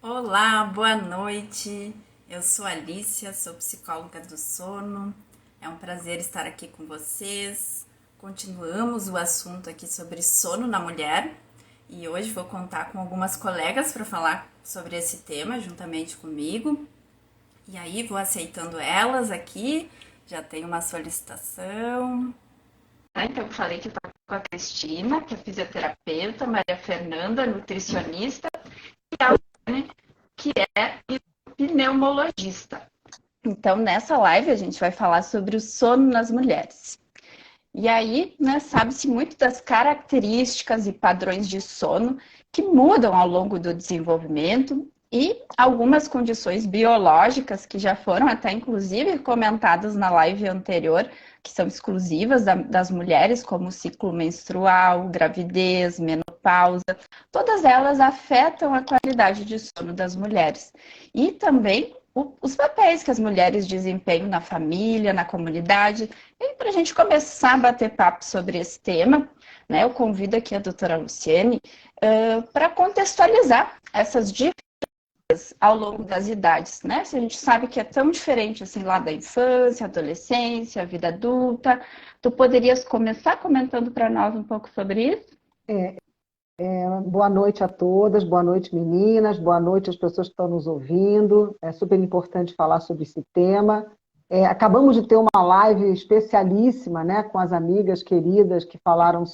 Olá, boa noite. Eu sou Alicia, sou psicóloga do sono. É um prazer estar aqui com vocês. Continuamos o assunto aqui sobre sono na mulher e hoje vou contar com algumas colegas para falar sobre esse tema juntamente comigo. E aí vou aceitando elas aqui. Já tem uma solicitação. Então eu falei que estou com a Cristina, que é fisioterapeuta, Maria Fernanda, nutricionista, e a Luane, que é pneumologista. Então, nessa live, a gente vai falar sobre o sono nas mulheres. E aí, né, sabe-se muito das características e padrões de sono que mudam ao longo do desenvolvimento e algumas condições biológicas que já foram até, inclusive, comentadas na live anterior, que são exclusivas das mulheres, como ciclo menstrual, gravidez, menopausa. Todas elas afetam a qualidade de sono das mulheres. E também os papéis que as mulheres desempenham na família, na comunidade. E para a gente começar a bater papo sobre esse tema, né, eu convido aqui a doutora Luciene para contextualizar essas diferenças ao longo das idades, né? Se a gente sabe que é tão diferente assim lá da infância, adolescência, vida adulta, tu poderias começar comentando para nós um pouco sobre isso? Boa noite a todas, boa noite meninas, boa noite às pessoas que estão nos ouvindo. É super importante falar sobre esse tema. Acabamos de ter uma live especialíssima, né, com as amigas queridas que falaram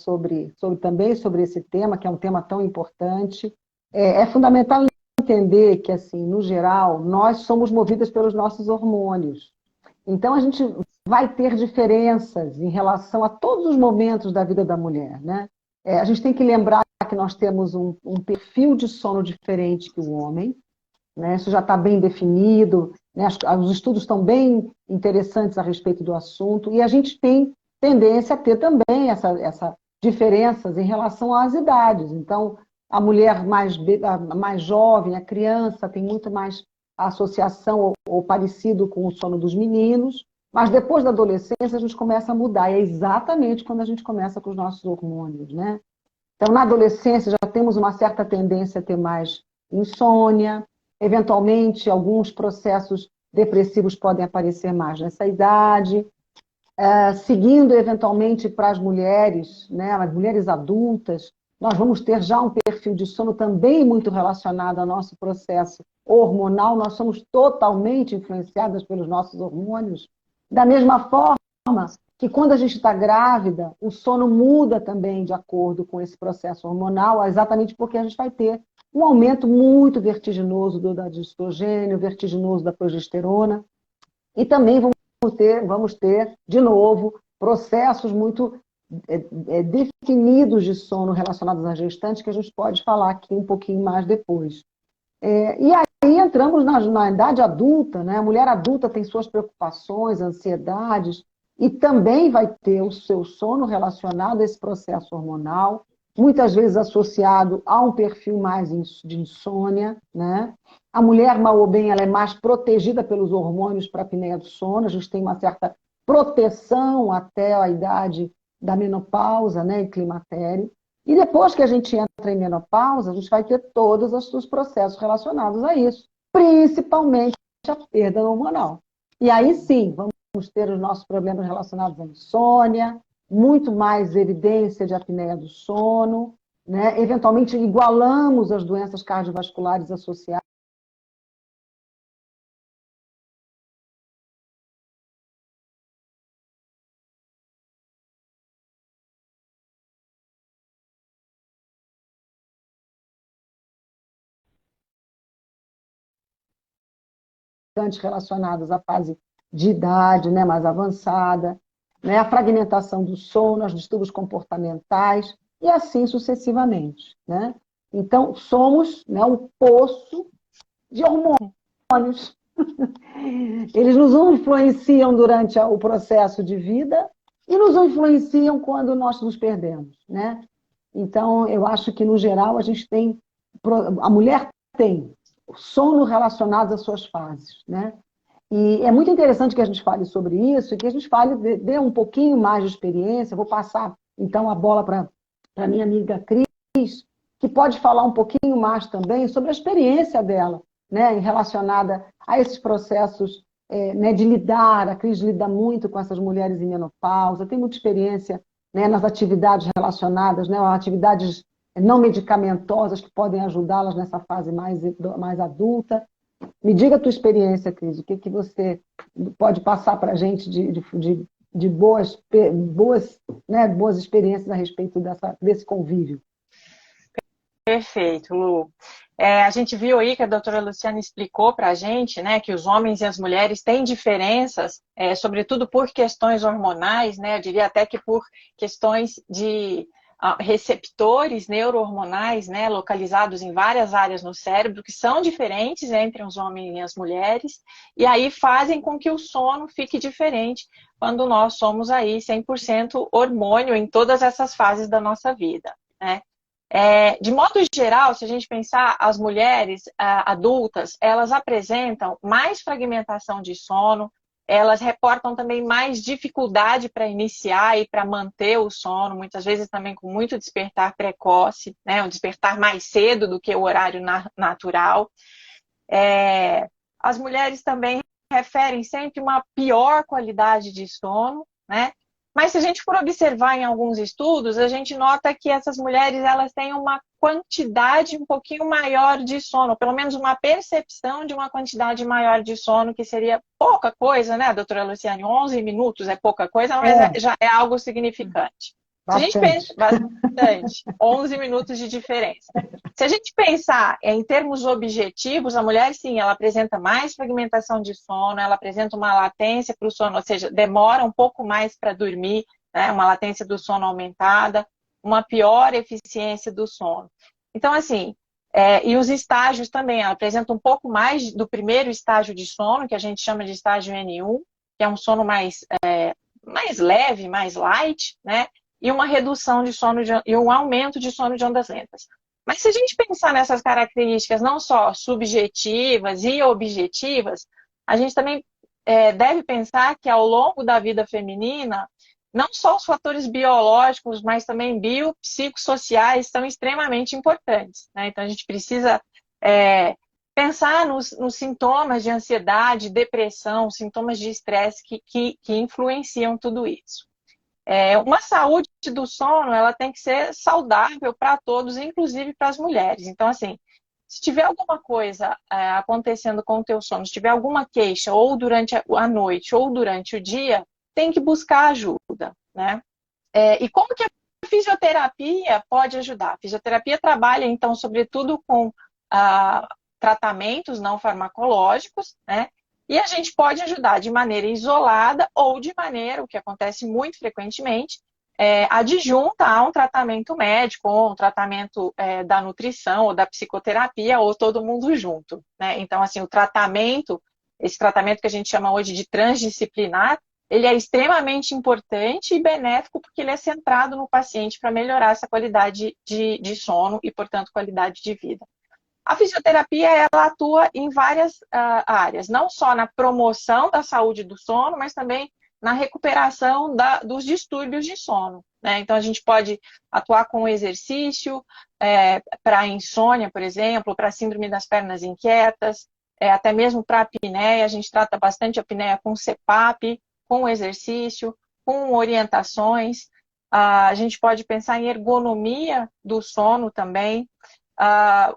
também sobre esse tema, que é um tema tão importante. É fundamental entender que, assim, no geral, nós somos movidas pelos nossos hormônios. Então, a gente vai ter diferenças em relação a todos os momentos da vida da mulher, né? A gente tem que lembrar que nós temos um perfil de sono diferente que o homem, né? Isso já está bem definido, né? Os estudos estão bem interessantes a respeito do assunto, e a gente tem tendência a ter também essa diferenças em relação às idades. Então, a mulher mais jovem, a criança, tem muito mais associação ou parecido com o sono dos meninos, mas depois da adolescência a gente começa a mudar, e é exatamente quando a gente começa com os nossos hormônios, né? Então, na adolescência, já temos uma certa tendência a ter mais insônia, eventualmente, alguns processos depressivos podem aparecer mais nessa idade. Seguindo, eventualmente, para as mulheres, né, as mulheres adultas, nós vamos ter já um perfil de sono também muito relacionado ao nosso processo hormonal, nós somos totalmente influenciadas pelos nossos hormônios. Da mesma forma que quando a gente está grávida, o sono muda também de acordo com esse processo hormonal, exatamente porque a gente vai ter um aumento muito vertiginoso do estrogênio, vertiginoso da progesterona, e também vamos ter de novo, processos muito definidos de sono relacionados à gestante, que a gente pode falar aqui um pouquinho mais depois. E aí entramos na idade adulta, né? A mulher adulta tem suas preocupações, ansiedades, e também vai ter o seu sono relacionado a esse processo hormonal, muitas vezes associado a um perfil mais de insônia, né? A mulher, mal ou bem, ela é mais protegida pelos hormônios para a apneia do sono, a gente tem uma certa proteção até a idade da menopausa, né, e climatério. E depois que a gente entra em menopausa, a gente vai ter todos os processos relacionados a isso, principalmente a perda hormonal. E aí sim, vamos ter os nossos problemas relacionados à insônia, muito mais evidência de apneia do sono, né? Eventualmente igualamos as doenças cardiovasculares associadas relacionadas à fase de idade, né, mais avançada, né, a fragmentação do sono, os distúrbios comportamentais, e assim sucessivamente, né? Então, somos, né, um poço de hormônios. Eles nos influenciam durante o processo de vida e nos influenciam quando nós nos perdemos, né? Então, eu acho que, no geral, a mulher tem sono relacionado às suas fases, né? E é muito interessante que a gente fale sobre isso e que a gente dê um pouquinho mais de experiência. Vou passar, então, a bola para a minha amiga Cris, que pode falar um pouquinho mais também sobre a experiência dela, né, relacionada a esses processos, né, de lidar. A Cris lida muito com essas mulheres em menopausa, tem muita experiência, né, nas atividades relacionadas, né, atividades não medicamentosas que podem ajudá-las nessa fase mais adulta. Me diga a tua experiência, Cris, o que, que você pode passar para a gente de boas experiências a respeito desse convívio. Perfeito, Lu. A gente viu aí que a doutora Luciana explicou para a gente, né, que os homens e as mulheres têm diferenças, sobretudo por questões hormonais, né, eu diria até que por questões de receptores neurohormonais, né, localizados em várias áreas no cérebro, que são diferentes entre os homens e as mulheres, e aí fazem com que o sono fique diferente quando nós somos aí 100% hormônio em todas essas fases da nossa vida, né? De modo geral, se a gente pensar, as mulheres adultas, elas apresentam mais fragmentação de sono, elas reportam também mais dificuldade para iniciar e para manter o sono, muitas vezes também com muito despertar precoce, né, um despertar mais cedo do que o horário natural. As mulheres também referem sempre uma pior qualidade de sono, né? Mas se a gente for observar em alguns estudos, a gente nota que essas mulheres elas têm uma quantidade um pouquinho maior de sono, pelo menos uma percepção de uma quantidade maior de sono, que seria pouca coisa, né, doutora Luciane? 11 minutos é pouca coisa, mas já é algo significante. Se a gente pensa, bastante, 11 minutos de diferença. Se a gente pensar em termos objetivos, a mulher, sim, ela apresenta mais fragmentação de sono, ela apresenta uma latência para o sono, ou seja, demora um pouco mais para dormir, né? Uma latência do sono aumentada, uma pior eficiência do sono. Então, assim, e os estágios também, ela apresenta um pouco mais do primeiro estágio de sono, que a gente chama de estágio N1, que é um sono mais leve, mais light, né? E uma redução de sono e um aumento de sono de ondas lentas. Mas se a gente pensar nessas características não só subjetivas e objetivas, a gente também deve pensar que ao longo da vida feminina, não só os fatores biológicos, mas também biopsicossociais são extremamente importantes, né? Então a gente precisa pensar nos sintomas de ansiedade, depressão, sintomas de estresse que influenciam tudo isso. Uma saúde do sono, ela tem que ser saudável para todos, inclusive para as mulheres. Então, assim, se tiver alguma coisa acontecendo com o teu sono, se tiver alguma queixa, ou durante a noite, ou durante o dia, tem que buscar ajuda, né? E como que a fisioterapia pode ajudar? A fisioterapia trabalha, então, sobretudo com tratamentos não farmacológicos, né? E a gente pode ajudar de maneira isolada ou de maneira, o que acontece muito frequentemente, adjunta a um tratamento médico ou um tratamento da nutrição ou da psicoterapia ou todo mundo junto, né? Então, assim, esse tratamento que a gente chama hoje de transdisciplinar, ele é extremamente importante e benéfico porque ele é centrado no paciente para melhorar essa qualidade de sono e, portanto, qualidade de vida. A fisioterapia, ela atua em várias áreas, não só na promoção da saúde do sono, mas também na recuperação dos distúrbios de sono, né? Então, a gente pode atuar com exercício, para insônia, por exemplo, para síndrome das pernas inquietas, até mesmo para apneia. A gente trata bastante apneia com CPAP, com exercício, com orientações. A gente pode pensar em ergonomia do sono também.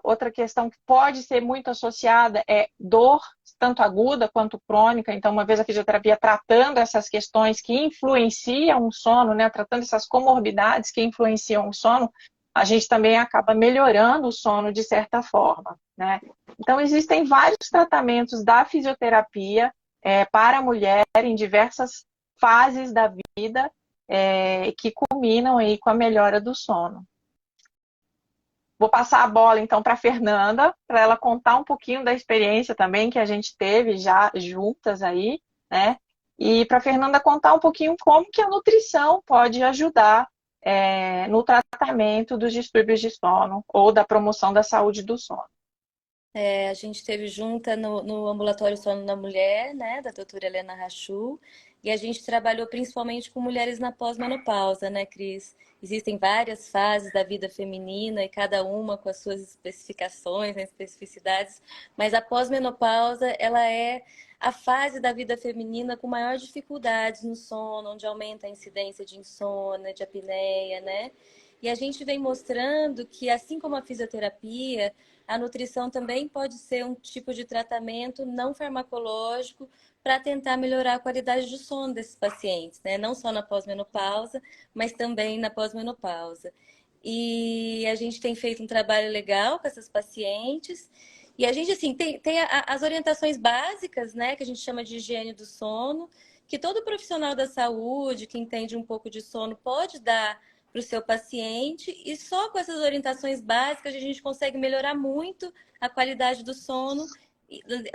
Outra questão que pode ser muito associada é dor, tanto aguda quanto crônica. Então, uma vez a fisioterapia tratando essas questões que influenciam o sono, né, tratando essas comorbidades que influenciam o sono, a gente também acaba melhorando o sono de certa forma, né? Então, existem vários tratamentos da fisioterapia para a mulher em diversas fases da vida que culminam aí com a melhora do sono. Vou passar a bola, então, para a Fernanda, para ela contar um pouquinho da experiência também que a gente teve já juntas aí, né? E para a Fernanda contar um pouquinho como que a nutrição pode ajudar no tratamento dos distúrbios de sono ou da promoção da saúde do sono. A gente esteve junta no ambulatório Sono da Mulher, né, da doutora Helena Rachu, E a gente trabalhou principalmente com mulheres na pós-menopausa, né, Cris? Existem várias fases da vida feminina e cada uma com as suas especificações, né, especificidades, mas a pós-menopausa, ela é a fase da vida feminina com maior dificuldades no sono, onde aumenta a incidência de insônia, de apneia, né? E a gente vem mostrando que, assim como a fisioterapia, a nutrição também pode ser um tipo de tratamento não farmacológico para tentar melhorar a qualidade do sono desses pacientes, né? Não só na pós-menopausa, mas também na pós-menopausa. E a gente tem feito um trabalho legal com essas pacientes. E a gente, assim, tem as orientações básicas, né? Que a gente chama de higiene do sono, que todo profissional da saúde que entende um pouco de sono pode dar para o seu paciente. E só com essas orientações básicas a gente consegue melhorar muito a qualidade do sono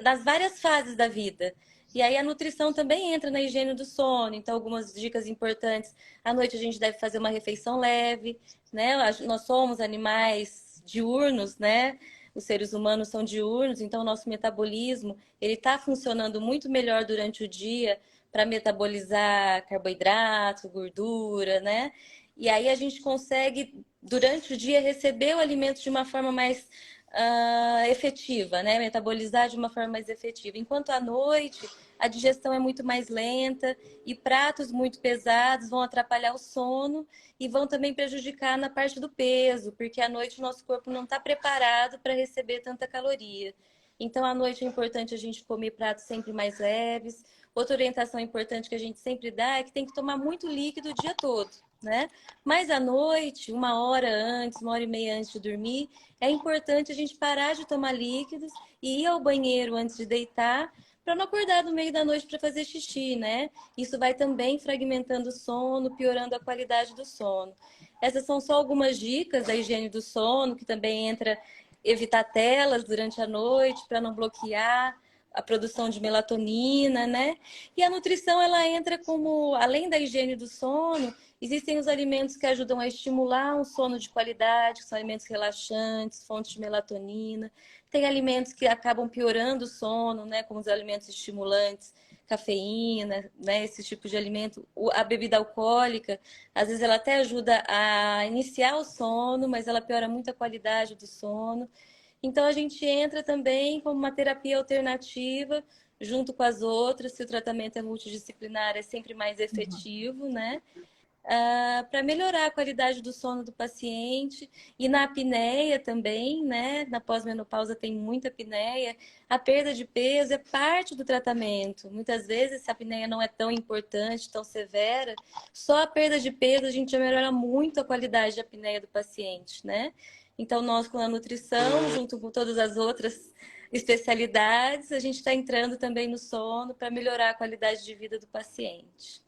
nas várias fases da vida. E aí a nutrição também entra na higiene do sono. Então, algumas dicas importantes. À noite a gente deve fazer uma refeição leve, né? Nós somos animais diurnos, né? Os seres humanos são diurnos, então o nosso metabolismo ele está funcionando muito melhor durante o dia para metabolizar carboidrato, gordura, né? E aí a gente consegue, durante o dia, receber o alimento de uma forma mais efetiva, né? Metabolizar de uma forma mais efetiva. Enquanto à noite, a digestão é muito mais lenta e pratos muito pesados vão atrapalhar o sono e vão também prejudicar na parte do peso, porque à noite o nosso corpo não está preparado para receber tanta caloria. Então, à noite é importante a gente comer pratos sempre mais leves. Outra orientação importante que a gente sempre dá é que tem que tomar muito líquido o dia todo, né? Mas à noite, uma hora antes, uma hora e meia antes de dormir, é importante a gente parar de tomar líquidos e ir ao banheiro antes de deitar, para não acordar no meio da noite para fazer xixi, né? Isso vai também fragmentando o sono, piorando a qualidade do sono. Essas são só algumas dicas da higiene do sono, que também entra evitar telas durante a noite para não bloquear a produção de melatonina, né? E a nutrição, ela entra como, além da higiene do sono, existem os alimentos que ajudam a estimular um sono de qualidade, que são alimentos relaxantes, fontes de melatonina. Tem alimentos que acabam piorando o sono, né? Como os alimentos estimulantes, cafeína, né? Esse tipo de alimento. A bebida alcoólica, às vezes ela até ajuda a iniciar o sono, mas ela piora muito a qualidade do sono. Então, a gente entra também como uma terapia alternativa, junto com as outras, se o tratamento é multidisciplinar, é sempre mais efetivo, né? Para melhorar a qualidade do sono do paciente. E na apneia também, né? Na pós-menopausa tem muita apneia. A perda de peso é parte do tratamento. Muitas vezes, se a apneia não é tão importante, tão severa, só a perda de peso a gente já melhora muito a qualidade da apneia do paciente, né? Então, nós com a nutrição, junto com todas as outras especialidades, a gente está entrando também no sono para melhorar a qualidade de vida do paciente.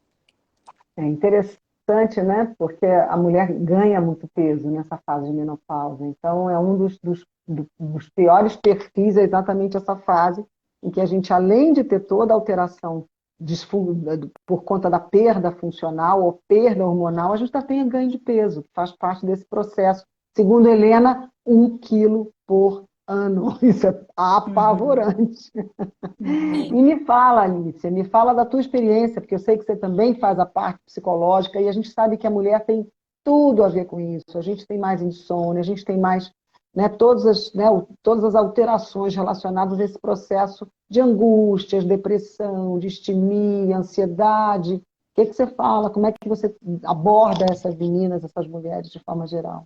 É interessante, né? Porque a mulher ganha muito peso nessa fase de menopausa. Então, é um dos piores perfis, é exatamente essa fase em que a gente, além de ter toda a alteração por conta da perda funcional ou perda hormonal, a gente também tem ganho de peso, que faz parte desse processo. Segundo Helena, 1 quilo por ano. Isso é apavorante. E me fala, Alicia, me fala da tua experiência, porque eu sei que você também faz a parte psicológica e a gente sabe que a mulher tem tudo a ver com isso. A gente tem mais insônia, a gente tem mais, né, todas as alterações relacionadas a esse processo de angústias, depressão, distimia, ansiedade. O que você fala? Como é que você aborda essas meninas, essas mulheres de forma geral?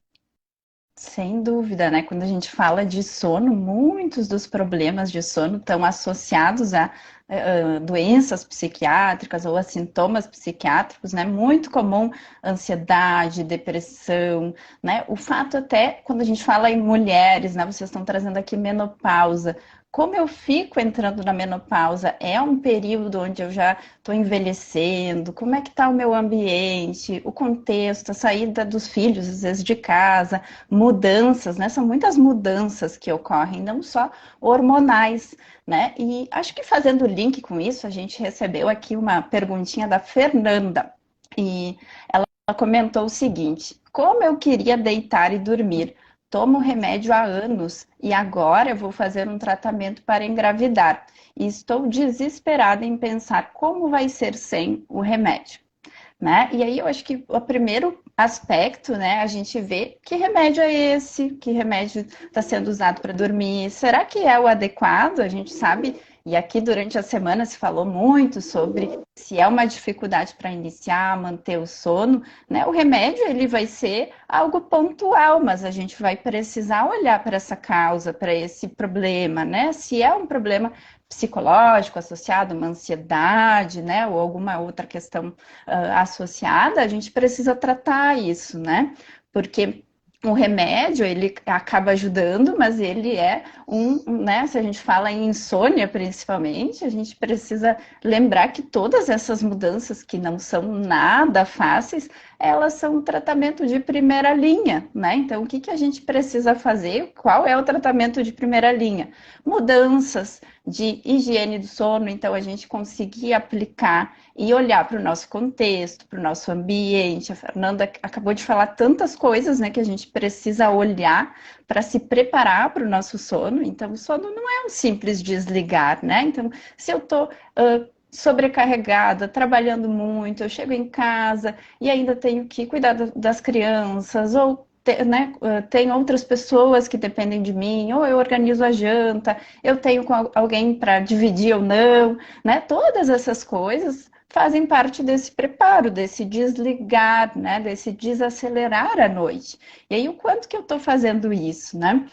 Sem dúvida, né? Quando a gente fala de sono, muitos dos problemas de sono estão associados a doenças psiquiátricas ou a sintomas psiquiátricos, né? Muito comum ansiedade, depressão, né? O fato até, quando a gente fala em mulheres, né? Vocês estão trazendo aqui menopausa. Como eu fico entrando na menopausa, é um período onde eu já estou envelhecendo, como é que está o meu ambiente, o contexto, a saída dos filhos, às vezes de casa, mudanças, né? São muitas mudanças que ocorrem, não só hormonais, né? E acho que fazendo link com isso, a gente recebeu aqui uma perguntinha da Fernanda, e ela comentou o seguinte: como eu queria deitar e dormir, tomo remédio há anos e agora eu vou fazer um tratamento para engravidar. E estou desesperada em pensar como vai ser sem o remédio. Né? E aí eu acho que o primeiro aspecto, né, a gente vê que remédio é esse, que remédio está sendo usado para dormir, será que é o adequado? A gente sabe, e aqui durante a semana se falou muito sobre se é uma dificuldade para iniciar, manter o sono, né? O remédio ele vai ser algo pontual, mas a gente vai precisar olhar para essa causa, para esse problema, né? Se é um problema psicológico associado a uma ansiedade, né, ou alguma outra questão associada, a gente precisa tratar isso, né? Porque o remédio, ele acaba ajudando, mas ele é né, se a gente fala em insônia principalmente, a gente precisa lembrar que todas essas mudanças que não são nada fáceis, elas são um tratamento de primeira linha, né? Então, o que que a gente precisa fazer? Qual é o tratamento de primeira linha? Mudanças de higiene do sono, então a gente conseguir aplicar e olhar para o nosso contexto, para o nosso ambiente. A Fernanda acabou de falar tantas coisas, né, que a gente precisa olhar para se preparar para o nosso sono. Então, o sono não é um simples desligar, né? Então, se eu estou sobrecarregada, trabalhando muito, eu chego em casa e ainda tenho que cuidar das crianças, ou né, tem outras pessoas que dependem de mim, ou eu organizo a janta, eu tenho alguém para dividir ou não, né? Todas essas coisas fazem parte desse preparo, desse desligar, né? Desse desacelerar à noite. E aí, o quanto que eu estou fazendo isso, né?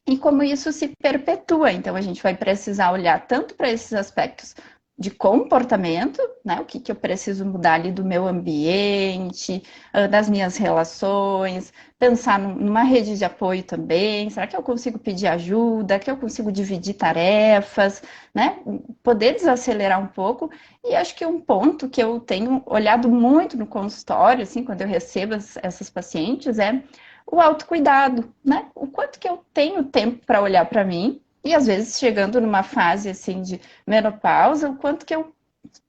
E como isso se perpetua. Então, a gente vai precisar olhar tanto para esses aspectos de comportamento, né? O que que eu preciso mudar ali do meu ambiente, das minhas relações, pensar numa rede de apoio também. Será que eu consigo pedir ajuda? Que eu consigo dividir tarefas, né? Poder desacelerar um pouco. E acho que um ponto que eu tenho olhado muito no consultório, assim, quando eu recebo essas pacientes, é o autocuidado, né? O quanto que eu tenho tempo para olhar para mim. E às vezes, chegando numa fase assim de menopausa, o quanto que eu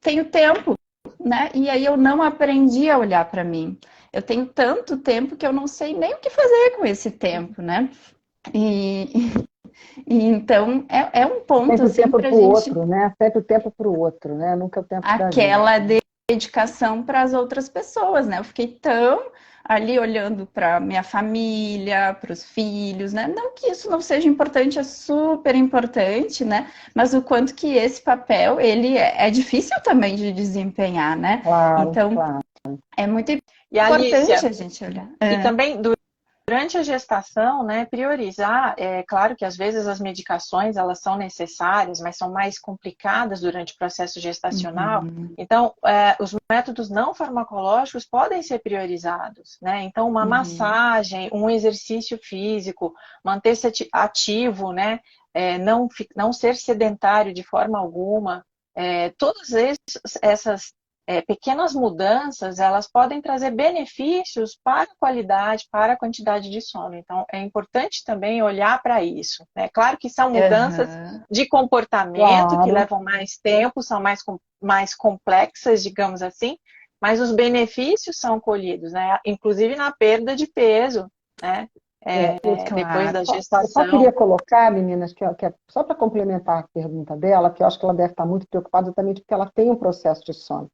tenho tempo, né? E aí eu não aprendi a olhar para mim. Eu tenho tanto tempo que eu não sei nem o que fazer com esse tempo, né? E, e então é um ponto Sempre o assim tempo para a para o gente outro, né? Sempre o tempo para o outro, né? Nunca o tempo da gente. aquela dedicação para as outras pessoas, né? Eu fiquei tão ali olhando para minha família, para os filhos, né? Não que isso não seja importante, é super importante, né? Mas o quanto que esse papel ele é difícil também de desempenhar, né? Claro, Então claro. é muito E importante Alicia, a gente olhar. e também durante a gestação, né, priorizar, é claro que às vezes as medicações elas são necessárias, mas são mais complicadas durante o processo gestacional. Uhum, Então, os métodos não farmacológicos podem ser priorizados, né? Então, uma uhum, massagem, um exercício físico, manter-se ativo, né? Não ser sedentário de forma alguma. Todas essas pequenas mudanças, elas podem trazer benefícios para a qualidade, para a quantidade de sono. Então, é importante também olhar para isso, né? Claro que são mudanças uhum. de comportamento que Claro. levam mais tempo, são mais complexas, digamos assim, mas os benefícios são colhidos, né? Inclusive na perda de peso, né? Depois Claro. da Eu só queria gestação. colocar, meninas, só para complementar a pergunta dela, que eu acho que ela deve estar muito preocupada exatamente porque ela tem um processo de sono.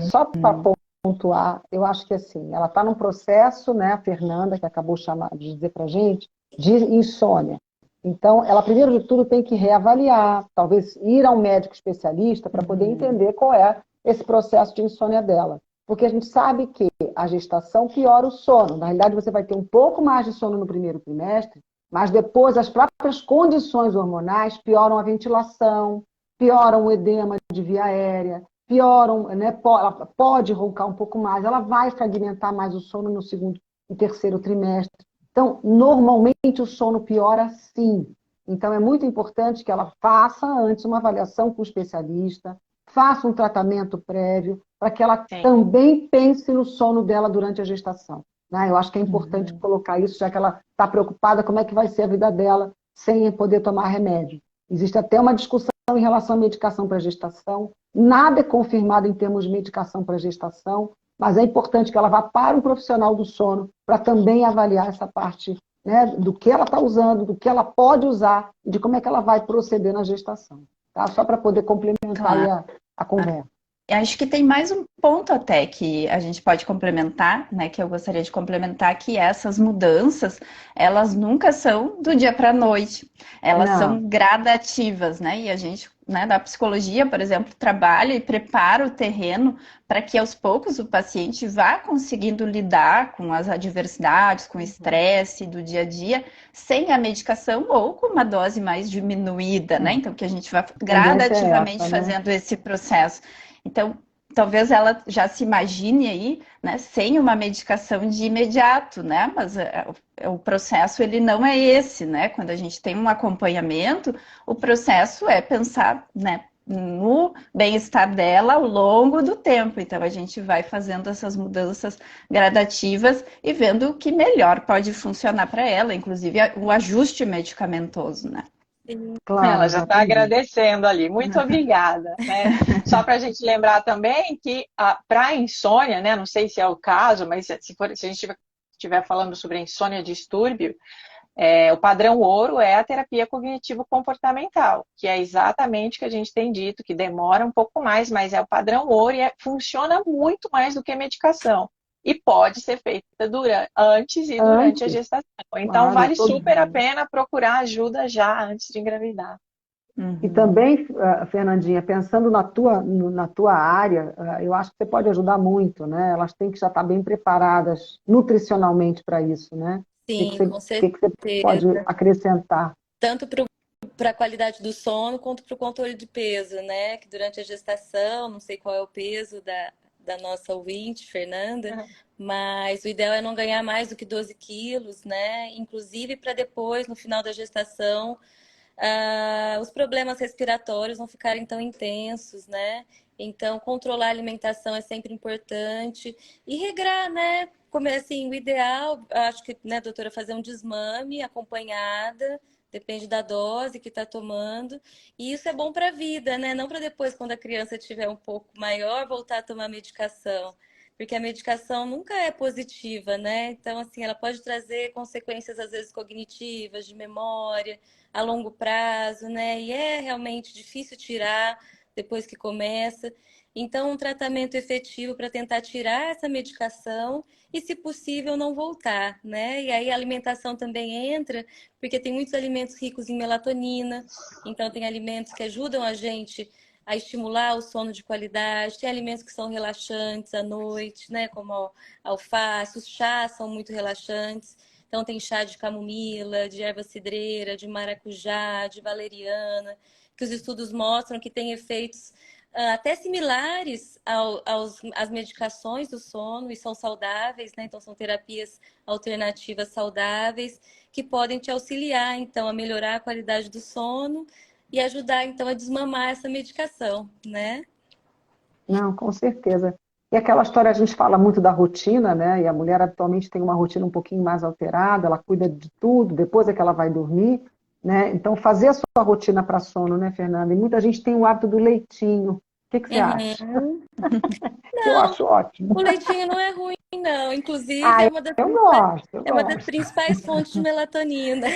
Só para Uhum, pontuar, eu acho que assim, ela está num processo, né, a Fernanda, que acabou de dizer para a gente, de insônia. Então, ela, primeiro de tudo, tem que reavaliar, talvez ir a um médico especialista para poder uhum, entender qual é esse processo de insônia dela. Porque a gente sabe que a gestação piora o sono. Na realidade, você vai ter um pouco mais de sono no primeiro trimestre, mas depois as próprias condições hormonais pioram a ventilação, pioram o edema de via aérea, pioram, né? Ela pode roncar um pouco mais, ela vai fragmentar mais o sono no segundo e terceiro trimestre. Então, normalmente o sono piora sim. Então, é muito importante que ela faça antes uma avaliação com o especialista, faça um tratamento prévio, para que ela Sim. também pense no sono dela durante a gestação. Né? Eu acho que é importante uhum. colocar isso, já que ela está preocupada como é que vai ser a vida dela sem poder tomar remédio. Existe até uma discussão em relação à medicação para gestação. Nada é confirmado em termos de medicação para gestação, mas é importante que ela vá para um profissional do sono para também avaliar essa parte né, do que ela está usando, do que ela pode usar, e de como é que ela vai proceder na gestação. Tá? Só para poder complementar aí Claro. a conversa. Eu acho que tem mais um ponto até que a gente pode complementar, né? Que eu gostaria de complementar, que essas mudanças, elas nunca são do dia para a noite. Elas Não, são gradativas, né? E a gente, né, da psicologia, por exemplo, trabalha e prepara o terreno para que aos poucos o paciente vá conseguindo lidar com as adversidades, com o estresse do dia a dia, sem a medicação ou com uma dose mais diminuída, né? Então, que a gente vai a tendência é gradativamente essa, né? fazendo esse processo. Então, talvez ela já se imagine aí, né, sem uma medicação de imediato, né? Mas o processo ele não é esse, né? Quando a gente tem um acompanhamento, o processo é pensar, né, no bem-estar dela ao longo do tempo. Então, a gente vai fazendo essas mudanças gradativas e vendo o que melhor pode funcionar para ela, inclusive o ajuste medicamentoso, né? Sim. Claro, Ela já está exatamente. agradecendo ali. Muito obrigada, né? Só para a gente lembrar também que para a insônia, né? Não sei se é o caso, mas se a gente estiver falando sobre a insônia distúrbio, o padrão ouro é a terapia cognitivo-comportamental, que é exatamente o que a gente tem dito, que demora um pouco mais, mas é o padrão ouro e funciona muito mais do que medicação. E pode ser feita antes e durante a Antes, gestação. Então, claro, vale super a pena procurar ajuda já antes de engravidar. E Uhum. também, Fernandinha, pensando na tua área, eu acho que você pode ajudar muito, né? Elas têm que já estar bem preparadas nutricionalmente para isso, né? Sim, com Que você pode certeza. acrescentar? Tanto para a qualidade do sono quanto para o controle de peso, né? Que durante a gestação, não sei qual é o peso da nossa ouvinte, Fernanda, mas o ideal é não ganhar mais do que 12 quilos, né? Inclusive para depois, no final da gestação, os problemas respiratórios não ficarem tão intensos, né? Então, controlar a alimentação é sempre importante e regrar, né? Como assim, o ideal, acho que, né, doutora, fazer um desmame acompanhada, depende da dose que está tomando, e isso é bom para a vida, né? Não para depois, quando a criança estiver um pouco maior, voltar a tomar medicação. Porque a medicação nunca é positiva, né? Então, assim, ela pode trazer consequências, às vezes, cognitivas, de memória, a longo prazo, né? E é realmente difícil tirar depois que começa. Então, um tratamento efetivo para tentar tirar essa medicação e, se possível, não voltar, né? E aí a alimentação também entra, porque tem muitos alimentos ricos em melatonina, então tem alimentos que ajudam a gente a estimular o sono de qualidade, tem alimentos que são relaxantes à noite, né? Como a alface, os chás são muito relaxantes. Então, tem chá de camomila, de erva cidreira, de maracujá, de valeriana, que os estudos mostram que tem efeitos até similares às medicações do sono e são saudáveis, né? Então, são terapias alternativas saudáveis que podem te auxiliar, então, a melhorar a qualidade do sono e ajudar, então, a desmamar essa medicação, né? Não, com certeza. E aquela história, a gente fala muito da rotina, né? E a mulher atualmente tem uma rotina um pouquinho mais alterada, ela cuida de tudo, depois é que ela vai dormir, né? Então, fazer a sua rotina para sono, né, Fernanda? E muita gente tem o hábito do leitinho. O que que você acha? Uhum. Eu Não, acho ótimo. o leitinho não é ruim, não. Inclusive, Ah, eu gosto, eu é uma das gosto. principais fontes de melatonina.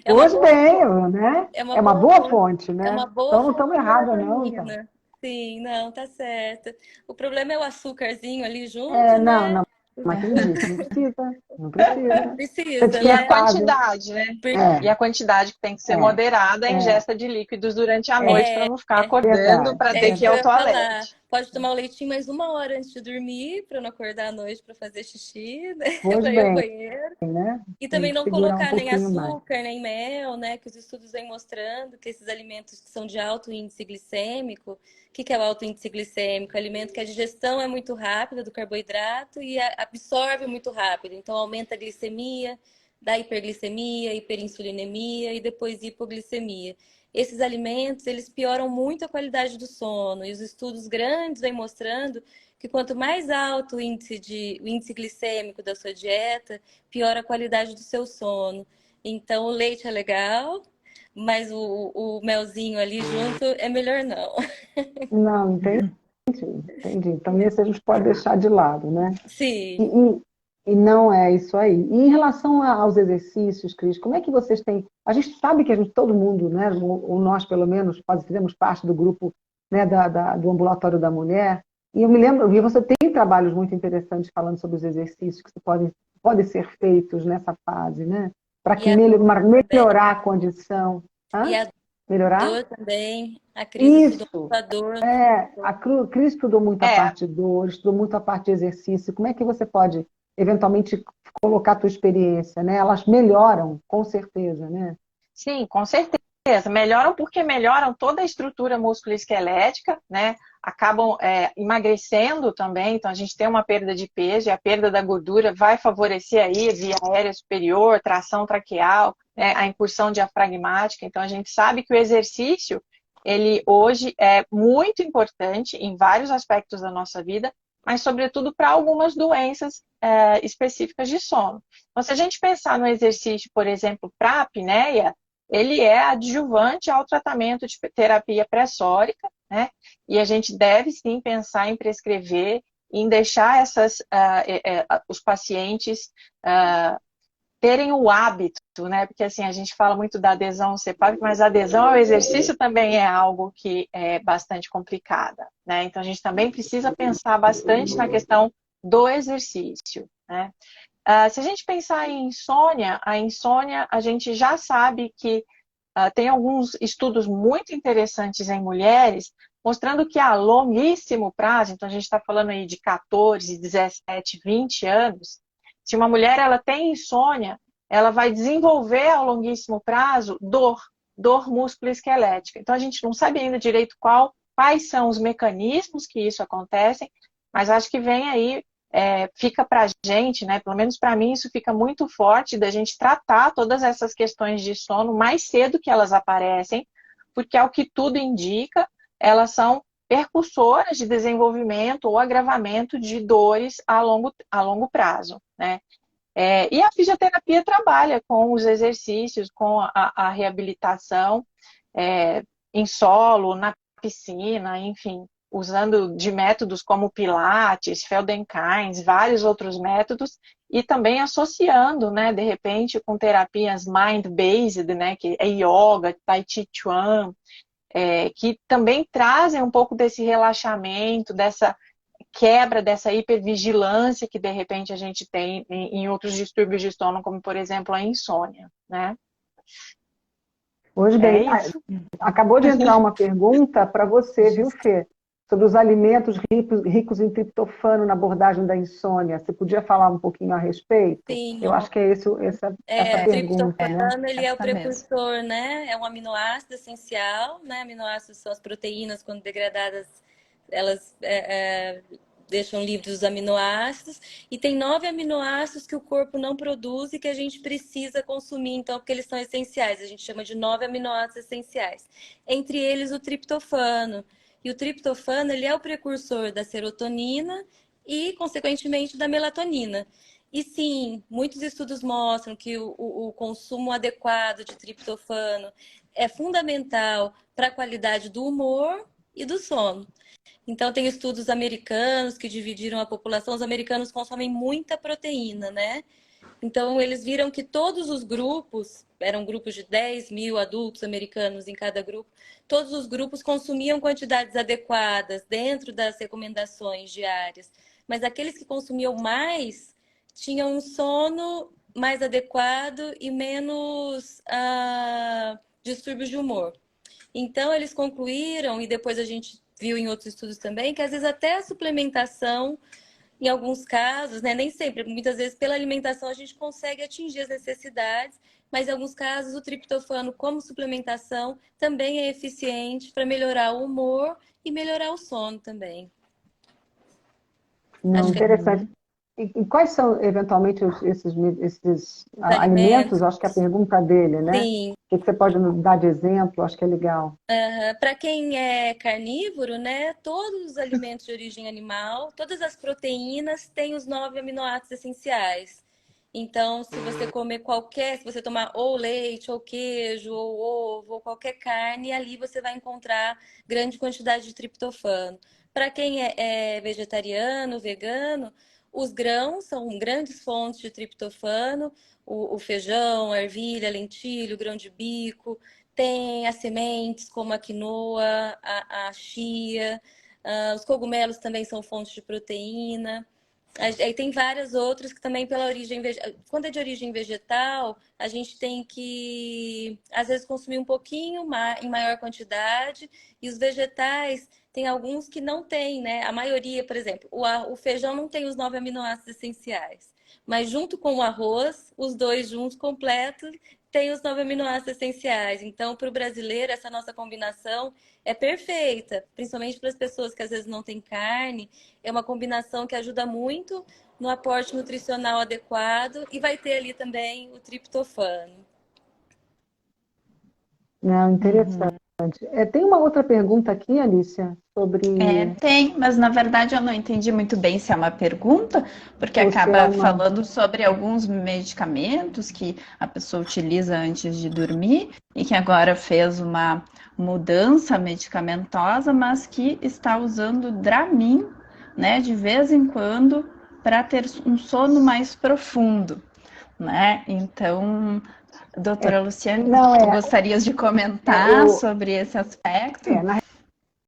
É uma Pois boa bem, fonte, né? é uma É uma boa boa fonte, fonte, é né? uma boa Então não fonte estamos de errados, não, então. melatonina. Sim, não, tá certo. O problema é o açúcarzinho ali junto, Não, né? não, não acredito, não precisa, não precisa. É Precisa, E a né? dispensável. quantidade, né? É, E a quantidade que tem que ser é, moderada, a é, ingesta de líquidos durante a noite é para não ficar acordando verdade, para É ter isso que ir que eu ao ia falar. toalete. Pode tomar o leitinho mais 1 hora antes de dormir, para não acordar à noite para fazer xixi, né? Pois Para ir ao bem, banheiro. né? E Tem também que não segurar um colocar nem pouquinho mais. açúcar, nem mel, né? Que os estudos vêm mostrando que esses alimentos que são de alto índice glicêmico, o que é o alto índice glicêmico? Alimento que a digestão é muito rápida do carboidrato e absorve muito rápido. Então aumenta a glicemia, dá hiperglicemia, hiperinsulinemia e depois hipoglicemia. Esses alimentos, eles pioram muito a qualidade do sono e os estudos grandes vêm mostrando que quanto mais alto o índice glicêmico da sua dieta, piora a qualidade do seu sono. Então, o leite é legal, mas o melzinho ali junto é melhor não. Não, entendi, entendi. Então, esse a gente pode deixar de lado, né? E, Sim. e, E não é isso aí. E em relação aos exercícios, Cris, como é que vocês têm? A gente sabe que todo mundo, né, ou nós pelo menos, fizemos parte do grupo, né, do Ambulatório da Mulher, e eu me lembro, e você tem trabalhos muito interessantes falando sobre os exercícios que podem ser feitos nessa fase, né? Para E que a dor também. melhorar a condição. E Hã? a Melhorar? dor também. A Cris estudou muito Isso. a dor. Cris estudou muito a É, parte de dor, estudou muito a parte de exercício. Como é que você pode, eventualmente, colocar a tua experiência, né? Elas melhoram, com certeza, né? sim, com certeza. Melhoram porque melhoram toda a estrutura musculoesquelética, né? Acabam emagrecendo também, então a gente tem uma perda de peso e a perda da gordura vai favorecer aí a via aérea superior, tração traqueal, né? A incursão diafragmática. Então a gente sabe que o exercício, ele hoje é muito importante em vários aspectos da nossa vida, mas sobretudo para algumas doenças específicas de sono. Então, se a gente pensar no exercício, por exemplo, para a apneia, ele é adjuvante ao tratamento de terapia pressórica, né? E a gente deve sim pensar em prescrever, em deixar os pacientes terem o hábito, né? Porque assim, a gente fala muito da adesão ao CPAP, mas a adesão ao exercício também é algo que é bastante complicada, né? Então a gente também precisa pensar bastante na questão do exercício, né? Se a gente pensar em insônia, a insônia a gente já sabe que tem alguns estudos muito interessantes em mulheres, mostrando que a longuíssimo prazo, então a gente está falando aí de 14, 17, 20 anos, se uma mulher ela tem insônia, ela vai desenvolver ao longuíssimo prazo dor musculoesquelética. Então a gente não sabe ainda direito quais são os mecanismos que isso acontecem, mas acho que vem aí fica para a gente, né? Pelo menos para mim, isso fica muito forte da gente tratar todas essas questões de sono mais cedo que elas aparecem, porque ao que tudo indica, elas são percussoras de desenvolvimento ou agravamento de dores a longo prazo, né? E a fisioterapia trabalha com os exercícios, com a reabilitação em solo, na piscina, enfim, usando de métodos como Pilates, Feldenkrais, vários outros métodos, e também associando, né, de repente, com terapias mind-based, né, que é yoga, tai chi chuan, que também trazem um pouco desse relaxamento, dessa quebra dessa hipervigilância que de repente a gente tem em outros distúrbios de sono, como por exemplo a insônia, né? Hoje É bem, isso. acabou de entrar uma pergunta para você, viu, Fê? Sobre os alimentos ricos em triptofano na abordagem da insônia. Você podia falar um pouquinho a respeito? Eu Sim. acho que é essa O pergunta, né? triptofano, ele é o Essa mesmo. precursor, né? É um aminoácido essencial, né? Aminoácidos são as proteínas, quando degradadas, elas deixam livres os aminoácidos. E tem 9 aminoácidos que o corpo não produz e que a gente precisa consumir, então, porque eles são essenciais. A gente chama de 9 aminoácidos essenciais. Entre eles, o triptofano. E o triptofano, ele é o precursor da serotonina e, consequentemente, da melatonina. E sim, muitos estudos mostram que o consumo adequado de triptofano é fundamental para a qualidade do humor e do sono. Então, tem estudos americanos que dividiram a população. Os americanos consomem muita proteína, né? Então, eles viram que todos os grupos, eram grupos de 10 mil adultos americanos em cada grupo, todos os grupos consumiam quantidades adequadas dentro das recomendações diárias. Mas aqueles que consumiam mais tinham um sono mais adequado e menos distúrbios de humor. Então, eles concluíram, e depois a gente viu em outros estudos também, que às vezes até a suplementação, em alguns casos, né, nem sempre, muitas vezes pela alimentação a gente consegue atingir as necessidades, mas em alguns casos o triptofano como suplementação também é eficiente para melhorar o humor e melhorar o sono também. Não, Acho que interessante. E quais são, eventualmente, esses os alimentos? alimentos, Acho que é a pergunta dele, né? sim. O que você pode nos dar de exemplo? Acho que é legal. Para quem é carnívoro, né, todos os alimentos de origem animal, todas as proteínas têm os 9 aminoácidos essenciais. Então, se você comer se você tomar ou leite, ou queijo, ou ovo, ou qualquer carne, ali você vai encontrar grande quantidade de triptofano. Para quem é vegetariano, vegano, Os grãos são grandes fontes de triptofano, o feijão, a ervilha, a lentilha, o grão de bico. Tem as sementes, como a quinoa, a chia. Os cogumelos também são fontes de proteína. Aí tem várias outras que também pela origem vegetal. Quando é de origem vegetal, a gente tem que, às vezes, consumir um pouquinho em maior quantidade. E os vegetais, tem alguns que não tem, né? A maioria, por exemplo, o feijão não tem os 9 aminoácidos essenciais. Mas junto com o arroz, os dois juntos, completos, tem os 9 aminoácidos essenciais. Então, para o brasileiro, essa nossa combinação é perfeita. Principalmente para as pessoas que às vezes não têm carne. É uma combinação que ajuda muito no aporte nutricional adequado e vai ter ali também o triptofano. Não, interessante. Tem uma outra pergunta aqui, Alicia, sobre... Tem, mas na verdade eu não entendi muito bem se é uma pergunta, porque acaba falando sobre alguns medicamentos que a pessoa utiliza antes de dormir e que agora fez uma mudança medicamentosa, mas que está usando Dramin, né, de vez em quando, para ter um sono mais profundo, né? Então, doutora Luciane, gostarias de comentar sobre esse aspecto? Na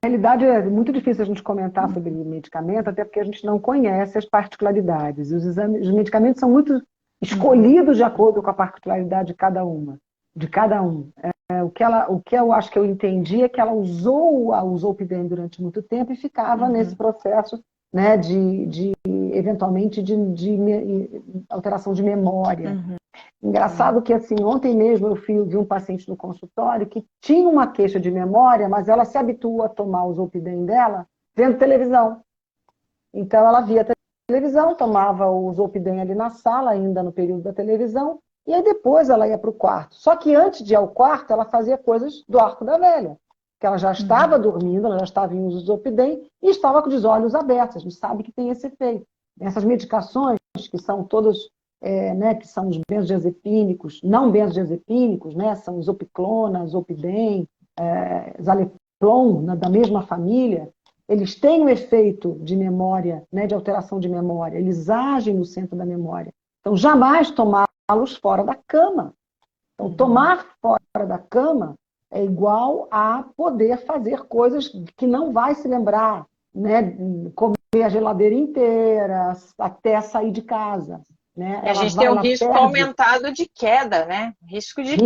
realidade, é muito difícil a gente comentar sobre medicamento, até porque a gente não conhece as particularidades. Os medicamentos são muito escolhidos de acordo com a particularidade de cada um. O que eu acho que eu entendi é que ela usou o Zolpidem durante muito tempo e ficava nesse processo, né, eventualmente de alteração de memória. Engraçado que, assim, ontem mesmo eu vi um paciente no consultório que tinha uma queixa de memória, mas ela se habituou a tomar o Zolpidem dela vendo televisão. Então, ela via televisão, tomava o Zolpidem ali na sala, ainda no período da televisão, e aí depois ela ia para o quarto. Só que antes de ir ao quarto, ela fazia coisas do arco da velha, que ela já estava dormindo, ela já estava em uso do Zolpidem e estava com os olhos abertos. A gente sabe que tem esse efeito. Essas medicações, que são todas... que são os benzodiazepínicos, não benzodiazepínicos, né, são Zopiclona, Zolpidem, Zaleplon, da mesma família, eles têm um efeito de memória, né, de alteração de memória, eles agem no centro da memória. Então, jamais tomá-los fora da cama. Então, tomar fora da cama é igual a poder fazer coisas que não vai se lembrar, né, comer a geladeira inteira, até sair de casa. Né? A gente tem um risco aumentado de queda, né? Risco de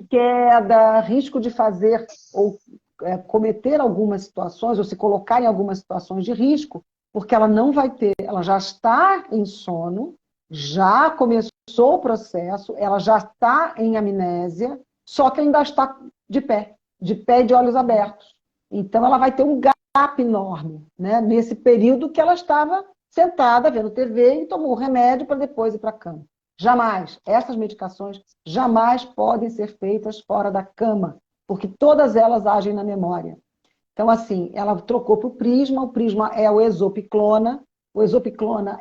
queda, risco de fazer ou cometer algumas situações, ou se colocar em algumas situações de risco, porque ela não vai ter, ela já está em sono, já começou o processo, ela já está em amnésia, só que ainda está de pé e de olhos abertos. Então ela vai ter um gap enorme, né? Nesse período que ela estava sentada, vendo TV e tomou o remédio para depois ir para a cama. Jamais, essas medicações jamais podem ser feitas fora da cama, porque todas elas agem na memória. Então, assim, ela trocou para o Prisma é o Exopiclona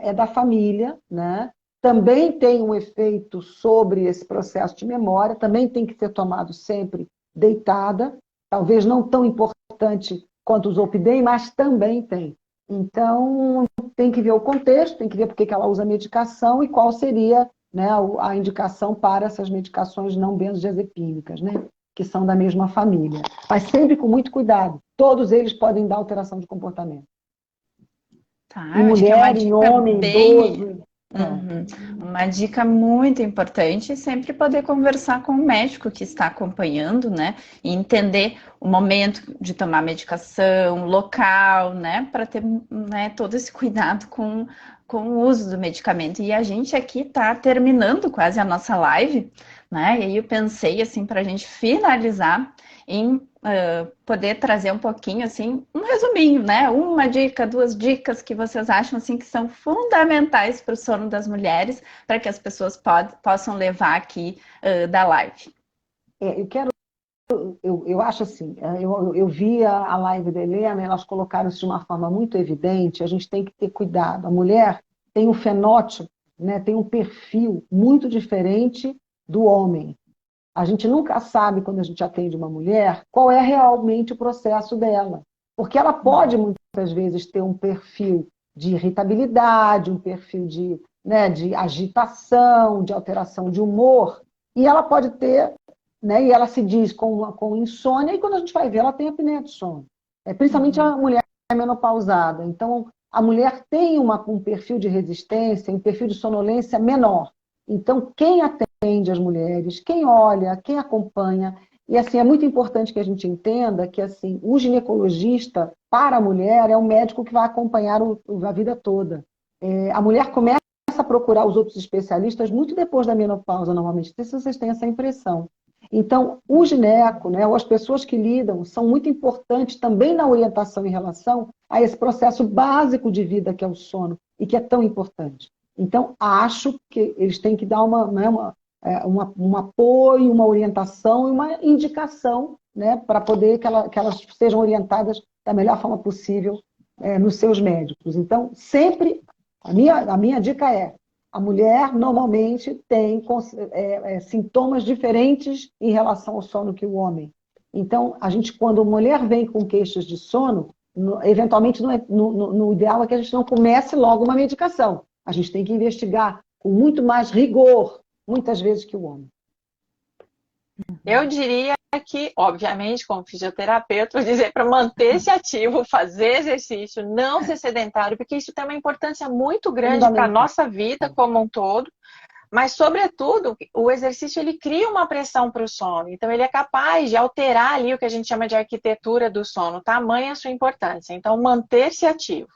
é da família, né? Também tem um efeito sobre esse processo de memória, também tem que ser tomado sempre deitada, talvez não tão importante quanto o Zolpidem, mas também tem. Então, tem que ver o contexto, tem que ver por que ela usa a medicação e qual seria, né, a indicação para essas medicações não benzodiazepínicas, né, que são da mesma família. Mas sempre com muito cuidado. Todos eles podem dar alteração de comportamento. Em mulher, em homem, idoso... Uma dica muito importante, sempre poder conversar com o médico que está acompanhando, né? E entender o momento de tomar medicação, local, né? Para ter, né, todo esse cuidado com o uso do medicamento. E a gente aqui está terminando quase a nossa live, né? E aí eu pensei, assim, para a gente finalizar em poder trazer um pouquinho, assim, um resuminho, né? Uma dica, 2 dicas que vocês acham, assim, que são fundamentais para o sono das mulheres, para que as pessoas possam levar aqui da live. Eu acho assim, eu vi a live da Helena, elas colocaram isso de uma forma muito evidente, a gente tem que ter cuidado. A mulher tem um fenótipo, né, tem um perfil muito diferente do homem. A gente nunca sabe, quando a gente atende uma mulher, qual é realmente o processo dela. Porque ela pode, muitas vezes, ter um perfil de irritabilidade, um perfil de, né, de agitação, de alteração de humor, e ela pode ter, né, e ela se diz com insônia, e quando a gente vai ver, ela tem apneia de sono. Principalmente a mulher menopausada. Então, a mulher tem um perfil de resistência, um perfil de sonolência menor. Então, quem atende as mulheres, quem olha, quem acompanha, e assim, é muito importante que a gente entenda que assim, o ginecologista, para a mulher, é o médico que vai acompanhar a vida toda. A mulher começa a procurar os outros especialistas muito depois da menopausa, normalmente. Não sei se vocês têm essa impressão. Então, o gineco, né, ou as pessoas que lidam, são muito importantes também na orientação em relação a esse processo básico de vida que é o sono, e que é tão importante. Então, acho que eles têm que dar um apoio, uma orientação e uma indicação, né, para poder que elas sejam orientadas da melhor forma possível nos seus médicos. Então, sempre, a minha dica a mulher normalmente tem sintomas diferentes em relação ao sono que o homem. Então, quando a mulher vem com queixas de sono, eventualmente, no ideal é que a gente não comece logo uma medicação. A gente tem que investigar com muito mais rigor, muitas vezes, que o homem. Eu diria que, obviamente, como fisioterapeuta, vou dizer para manter-se ativo, fazer exercício, não ser sedentário, porque isso tem uma importância muito grande para a nossa vida como um todo. Mas, sobretudo, o exercício ele cria uma pressão para o sono. Então, ele é capaz de alterar ali o que a gente chama de arquitetura do sono. Tamanha a sua importância. Então, manter-se ativo.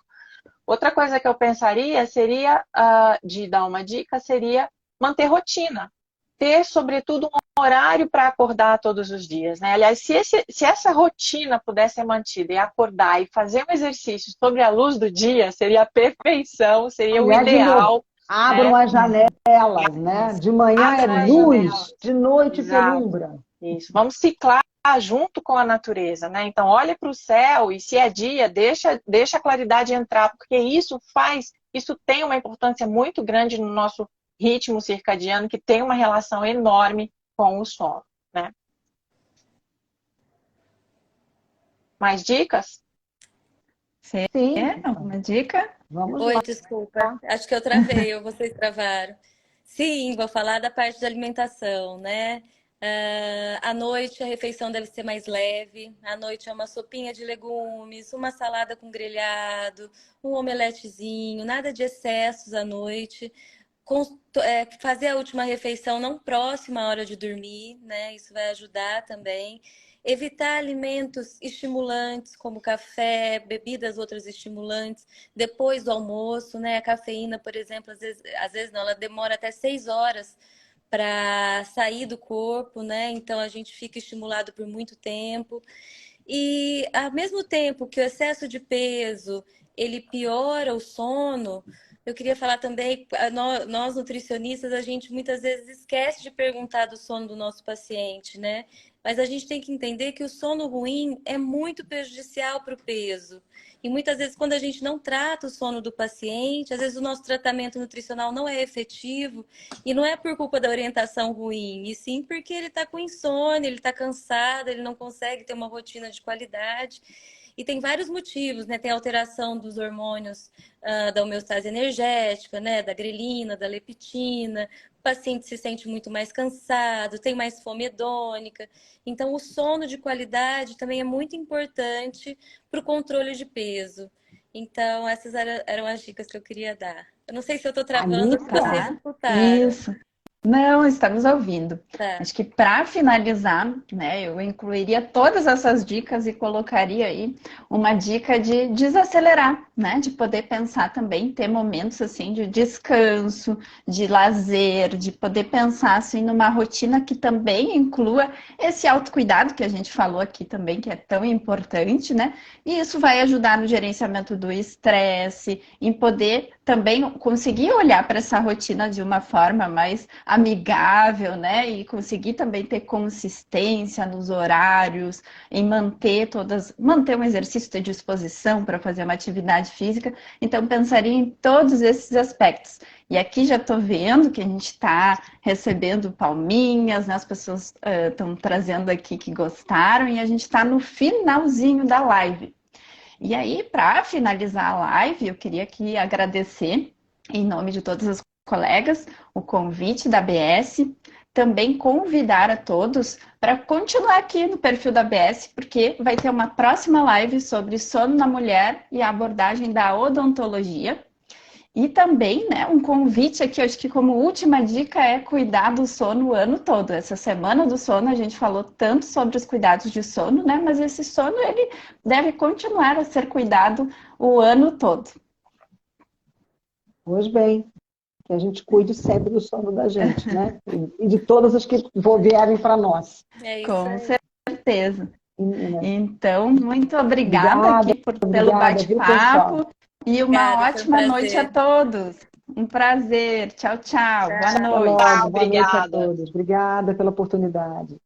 Outra coisa que eu pensaria seria, de dar uma dica, seria manter rotina. Ter, sobretudo, um horário para acordar todos os dias, né? Aliás, se essa rotina pudesse ser mantida e acordar e fazer um exercício sobre a luz do dia, seria a perfeição, seria o ideal. Abram as janelas, né? De manhã é luz, de noite penumbra. Isso. Vamos ciclar junto com a natureza, né? Então, olha para o céu e se é dia, deixa a claridade entrar, porque isso tem uma importância muito grande no nosso ritmo circadiano, que tem uma relação enorme com o sono, né? Mais dicas? Sim. Alguma dica? Vamos Oi, lá. desculpa. Acho que eu travei, ou vocês travaram. Sim, vou falar da parte da alimentação, né? À noite a refeição deve ser mais leve. À noite é uma sopinha de legumes, uma salada com grelhado, um omeletezinho, nada de excessos à noite. Fazer a última refeição não próxima à hora de dormir, né? Isso vai ajudar também. Evitar alimentos estimulantes, como café, bebidas outras estimulantes, depois do almoço, né? A cafeína, por exemplo, às vezes não, ela demora até 6 horas para sair do corpo, né? Então a gente fica estimulado por muito tempo. E ao mesmo tempo que o excesso de peso ele piora o sono, eu queria falar também, nós nutricionistas, a gente muitas vezes esquece de perguntar do sono do nosso paciente, né? Mas a gente tem que entender que o sono ruim é muito prejudicial para o peso. E muitas vezes, quando a gente não trata o sono do paciente, às vezes o nosso tratamento nutricional não é efetivo, e não é por culpa da orientação ruim, e sim porque ele está com insônia, ele está cansado, ele não consegue ter uma rotina de qualidade. E tem vários motivos, né? Tem alteração dos hormônios da homeostase energética, né? Da grelina, da leptina. O paciente se sente muito mais cansado, tem mais fome hedônica. Então, o sono de qualidade também é muito importante para o controle de peso. Então, essas eram as dicas que eu queria dar. Eu não sei se eu estou travando, porque vocês escutaram. Isso. Não, estamos ouvindo. Tá. Acho que para finalizar, né, eu incluiria todas essas dicas e colocaria aí uma dica de desacelerar, né, de poder pensar também, ter momentos assim de descanso, de lazer, de poder pensar assim numa rotina que também inclua esse autocuidado que a gente falou aqui também, que é tão importante, né? E isso vai ajudar no gerenciamento do estresse, em poder também conseguir olhar para essa rotina de uma forma mais amigável, né? E conseguir também ter consistência nos horários, em manter um exercício de disposição para fazer uma atividade física. Então, pensaria em todos esses aspectos. E aqui já estou vendo que a gente está recebendo palminhas, né? As pessoas estão trazendo aqui que gostaram, e a gente está no finalzinho da live. E aí, para finalizar a live, eu queria aqui agradecer, em nome de todas as colegas, o convite da ABS, também convidar a todos para continuar aqui no perfil da ABS, porque vai ter uma próxima live sobre sono na mulher e a abordagem da odontologia. E também, né, um convite aqui, acho que como última dica é cuidar do sono o ano todo. Essa semana do sono a gente falou tanto sobre os cuidados de sono, né, mas esse sono ele deve continuar a ser cuidado o ano todo. Pois bem, que a gente cuide sempre do sono da gente, né? E de todas as que vierem para nós. É isso Com aí. certeza. Né? Então, muito obrigada aqui pelo bate-papo e uma Obrigada, foi um ótima noite a prazer. todos. Um prazer. Tchau, tchau. Boa Até noite. logo. Boa noite a Obrigada. todos. Obrigada pela oportunidade.